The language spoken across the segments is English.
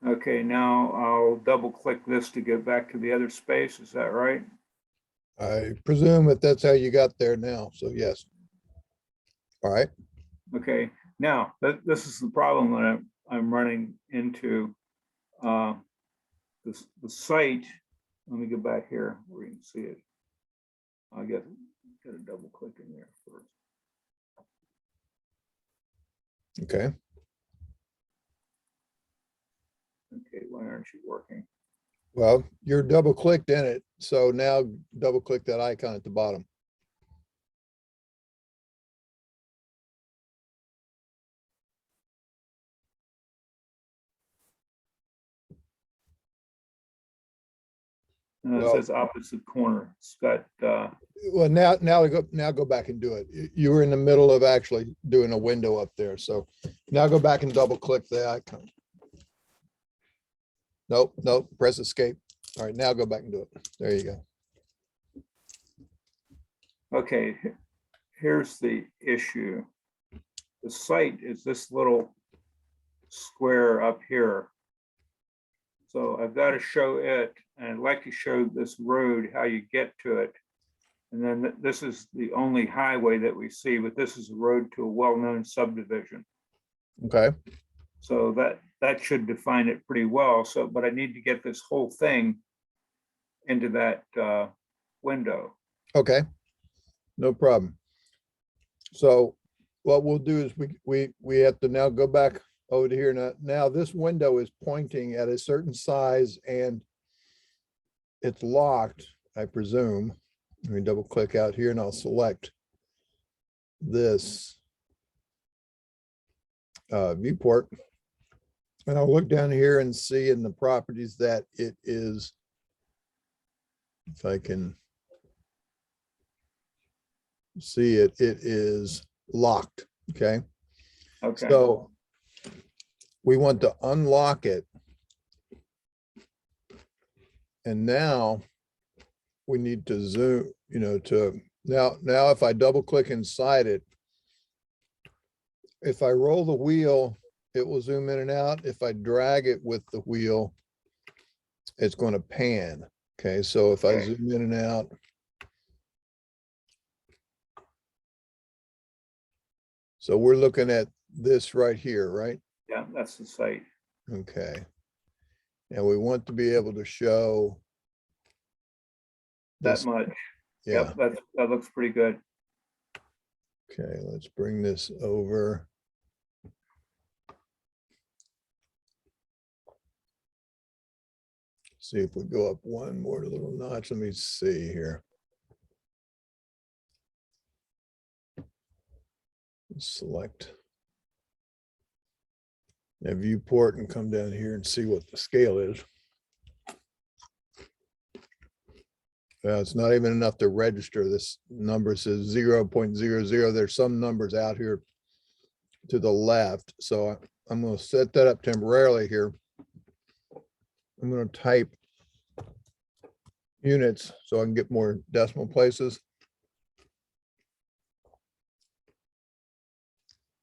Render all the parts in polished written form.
Okay, now I'll double click this to get back to the other space. Is that right? I presume that that's how you got there now. So yes. All right. Okay, now this is the problem that I'm running into. The site, let me go back here where you can see it. I get a double click in there first. Okay. Okay, why aren't you working? Well, you're double clicked in it. So now double click that icon at the bottom. And it says opposite corner. It's got Well, now go back and do it. You were in the middle of actually doing a window up there. So now go back and double click the icon. Nope, press escape. All right, now go back and do it. There you go. okay, here's the issue. The site is this little square up here. So I've got to show it, and I'd like to show this road, how you get to it. And then this is the only highway that we see, but this is a road to a well-known subdivision. Okay. So that should define it pretty well. So, but I need to get this whole thing into that window. Okay. No problem. So what we'll do is we have to now go back over to here. Now this window is pointing at a certain size and it's locked, I presume. Let me double click out here and I'll select this viewport. And I'll look down here and see in the properties that it is, if I can see it, it is locked. Okay. Okay. So we want to unlock it. And now we need to zoom, now if I double click inside it, if I roll the wheel, it will zoom in and out. If I drag it with the wheel, it's going to pan. Okay, so if I zoom in and out. So we're looking at this right here, right? Yeah, that's the site. Okay. And we want to be able to show that this much. Yeah. Yep, that looks pretty good. Okay, let's bring this over. See if we go up one more little notch. Let me see here. Select a viewport and come down here and see what the scale is. It's not even enough to register. This number says 0.00. There's some numbers out here to the left. So I'm going to set that up temporarily here. I'm going to type units so I can get more decimal places.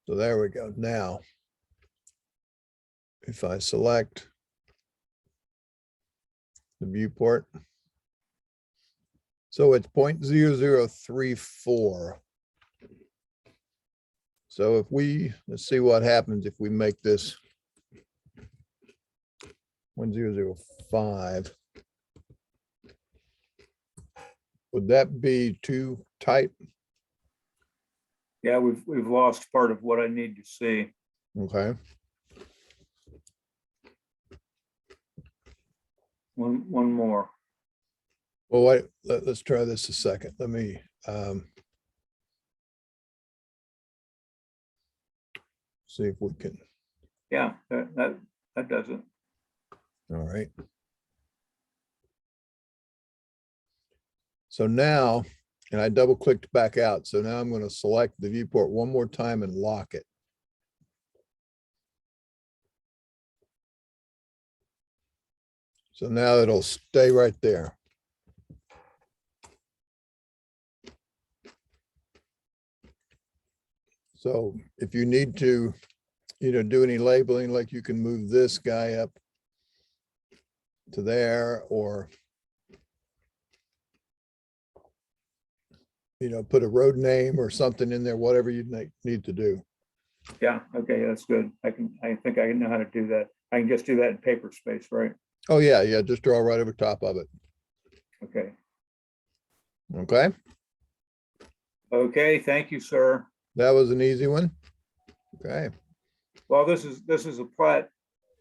So there we go. Now, if I select the viewport, so it's 0.0034. So if let's see what happens if we make this 1005. Would that be too tight? Yeah, we've lost part of what I need to see. Okay. One more. Well, wait, let's try this a second. Let me see if we can. Yeah, that does it. All right. So now, and I double clicked back out. So now I'm going to select the viewport one more time and lock it. So now it'll stay right there. So if you need to, do any labeling, like you can move this guy up to there, or put a road name or something in there, whatever you need to do. Yeah, okay, that's good. I think I know how to do that. I can just do that in paper space, right? Oh, yeah, just draw right over top of it. Okay. Okay, Okay, thank you, sir. that was an easy one. Okay, Well, this is a plat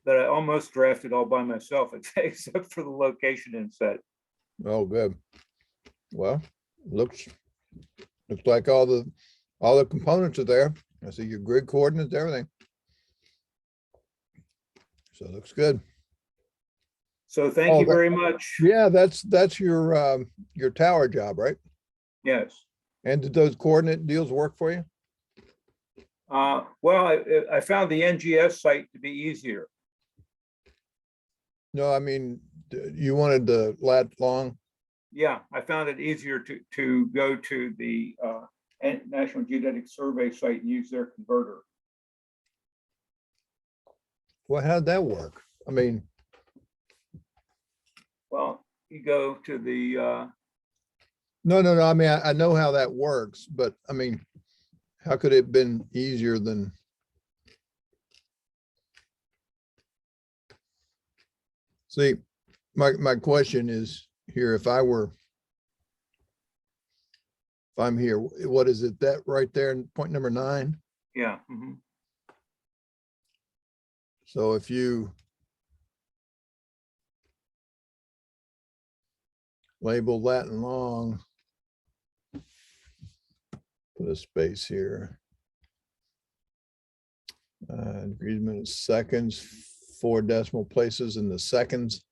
that I almost drafted all by myself, except for the location inset. oh, good. Well, looks like all the components are there. I see your grid coordinates, everything. So it looks good. So thank you very much. Yeah, that's your tower job, right? Yes. And did those coordinate deals work for you? Well, I found the NGS site to be easier. No, I mean, you wanted the lat long? Yeah, I found it easier to go to the National Geodetic Survey site and use their converter. Well, how'd that work? I mean, Well, you go to the no. I mean, I know how that works, but I mean, how could it have been easier than? See, my question is here, if I'm here, what is it, that right there in point number 9? yeah. Mhm. So if you label lat and long, put a space here. Degrees, minutes, seconds, 4 decimal places in the seconds.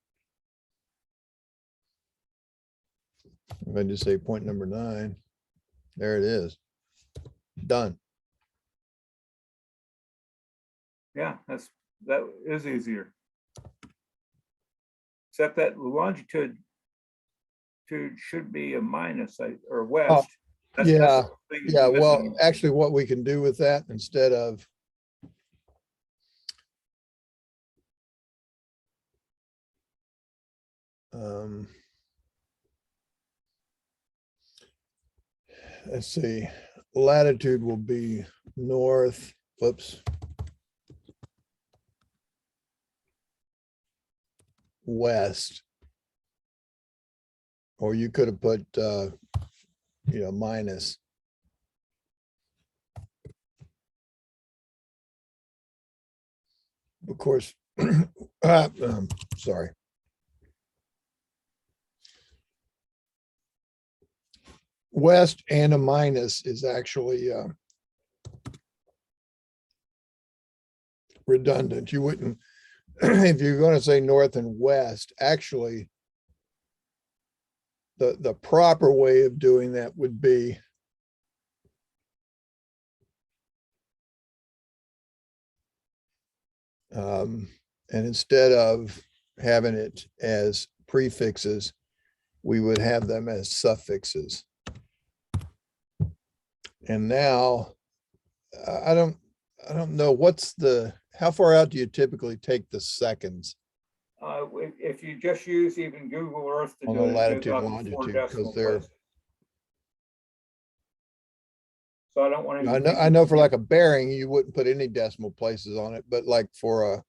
If I just say point number 9, there it is. Done. Yeah, that is easier. Except that the longitude should be a minus or west. That's Yeah, the thing yeah. Well, missing. actually, what we can do with that, instead of let's see, latitude will be north, whoops, west, or you could have put minus. Of course, sorry. West and a minus is actually redundant. You wouldn't, if you're going to say north and west, actually, the proper way of doing that would be and instead of having it as prefixes, we would have them as suffixes. And now I don't know how far out do you typically take the seconds If you just use even Google Earth to on do the it, it latitude goes and out to 4 longitude, decimal because they're, places. So I don't want I know for like a bearing, you wouldn't put any decimal places on it, but like for a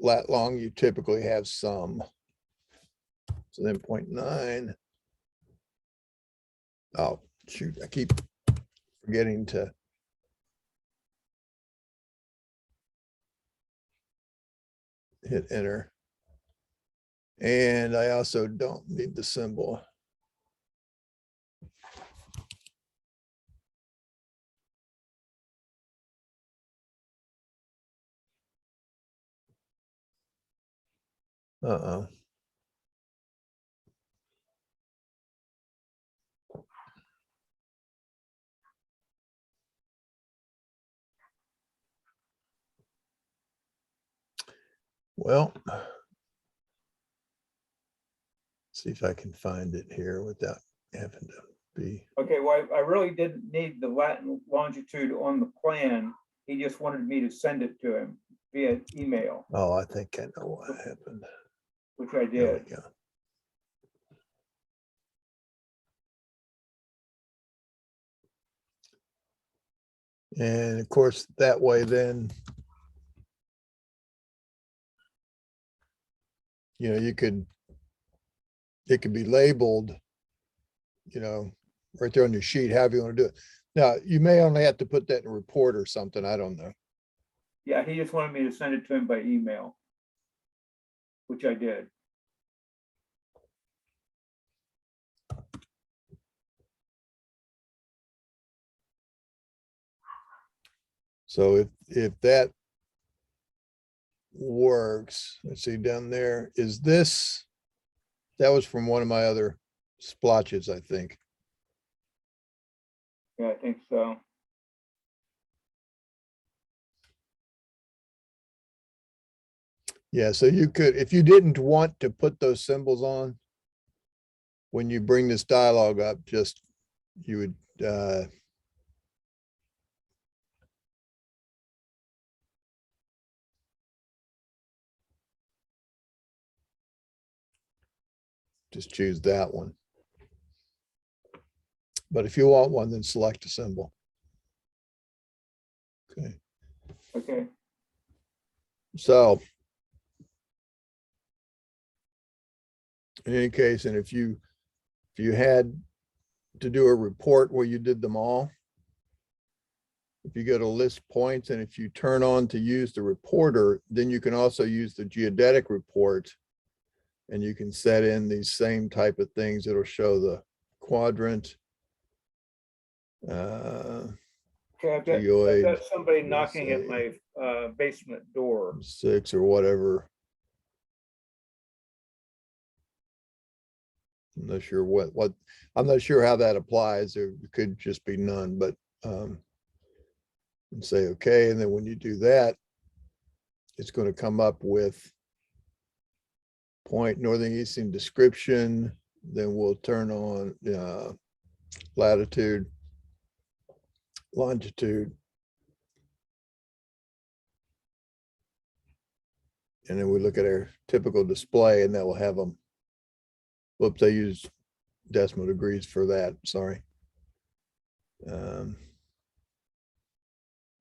lat long, you typically have some. So then 0.9. Oh, shoot, I keep forgetting to. Hit enter. And I also don't need the symbol. Uh-oh. Well, see if I can find it here without having to be. Okay, well, I really didn't need the Latin longitude on the plan. He just wanted me to send it to him via email. Oh, I think I know what happened. which I There we did. go. And of course, that way then, you know, it could be labeled, you know, right there on your sheet, however you want to do it. Now, you may only have to put that in a report or something. I don't know. Yeah, he just wanted me to send it to him by email, which I did. So if that works, let's see down there, is this, that was from one of my other splotches, I think. Yeah, I think so. Yeah, so you could, if you didn't want to put those symbols on, when you bring this dialogue up, just, you would, just choose that one. But if you want one, then select a symbol. Okay, Okay. so in any case, and if you had to do a report where you did them all, if you go to list points and if you turn on to use the reporter, then you can also use the geodetic report, and you can set in these same type of things. It'll show the quadrant. Okay, I've Geoid, got somebody we'll knocking at say my basement door. 6 or whatever. I'm not sure what I'm not sure how that applies. There could just be none, but and say okay, and then when you do that, it's going to come up with point northern eastern description. Then we'll turn on latitude, longitude, and then we look at our typical display, and that will have them. Whoops, I used decimal degrees for that. Sorry. You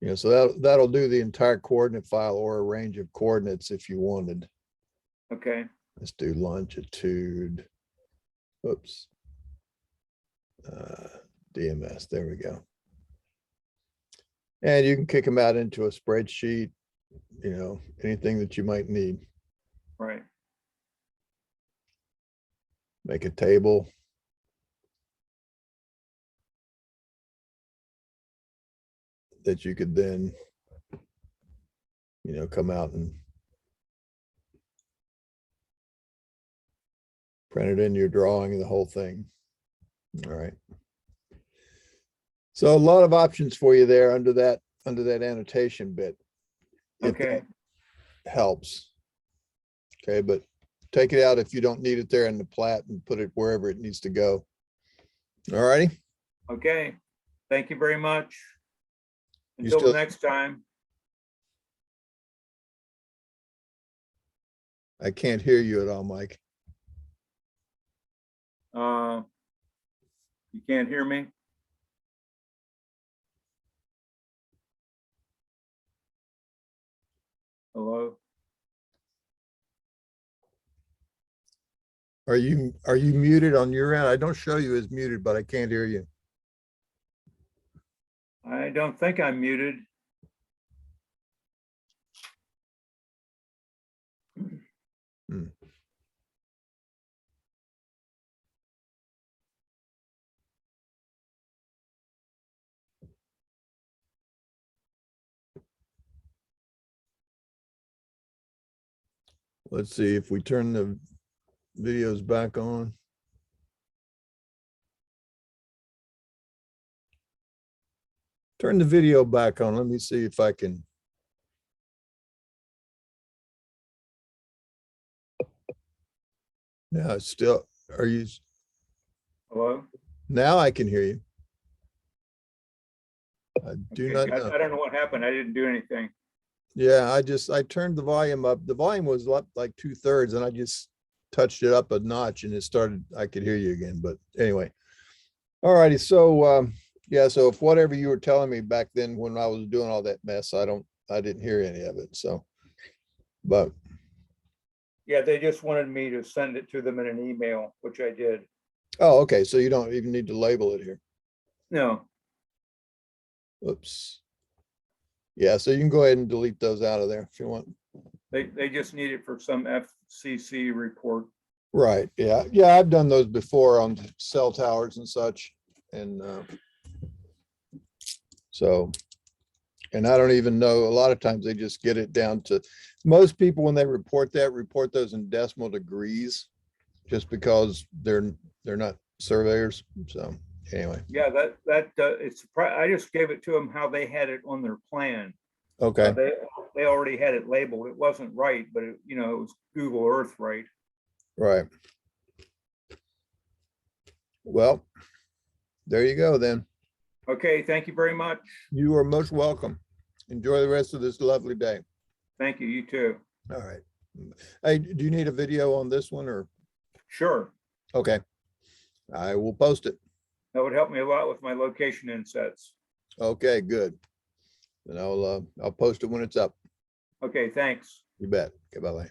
know, so that'll do the entire coordinate file or a range of coordinates if you wanted. Okay. Let's do longitude. Oops. DMS. There we go. And you can kick them out into a spreadsheet, you know, anything that you might need. Right. Make a table. That you could then, you know, come out and print it in your drawing and the whole thing. All right. So a lot of options for you there under that annotation bit. If Okay. that helps. Okay, but take it out if you don't need it there in the plat and put it wherever it needs to go. All righty. Okay. Thank you very much. You Until still, next time. I can't hear you at all, Mike. You can't hear me? Hello? Are you muted on your end? I don't show you as muted, but I can't hear you. I don't think I'm muted. Hmm. Let's see if we turn the videos back on. Turn the video back on. Let me see if I can. Yeah, it's still, are you, Hello? now I can hear you. I do not know. I don't know what happened. I didn't do anything. Yeah, I turned the volume up. The volume was up like 2/3 and I just touched it up a notch and it started, I could hear you again, but anyway. All righty, so yeah, so if whatever you were telling me back then when I was doing all that mess, I didn't hear any of it, so. But Yeah, they just wanted me to send it to them in an email, which I did. oh, okay, so you don't even need to label it here. No, Oops. Yeah, so you can go ahead and delete those out of there if you want. they just need it for some FCC report. Right, yeah, yeah, I've done those before on cell towers and such, and so, and I don't even know, a lot of times they just get it down to, most people when they report that, report those in decimal degrees, just because they're not surveyors, so anyway. Yeah, it's, I just gave it to them how they had it on their plan. Okay, They already had it labeled. It wasn't right, but it was Google Earth right. right. Well, there you go then. Okay, thank you very much. You are most welcome. Enjoy the rest of this lovely day. Thank you, you too. All right. Hey, do you need a video on this one or? Sure, Okay. I will post it. that would help me a lot with my location insets. Okay, good. Then I'll post it when it's up. Okay, thanks. You bet. Okay, bye-bye.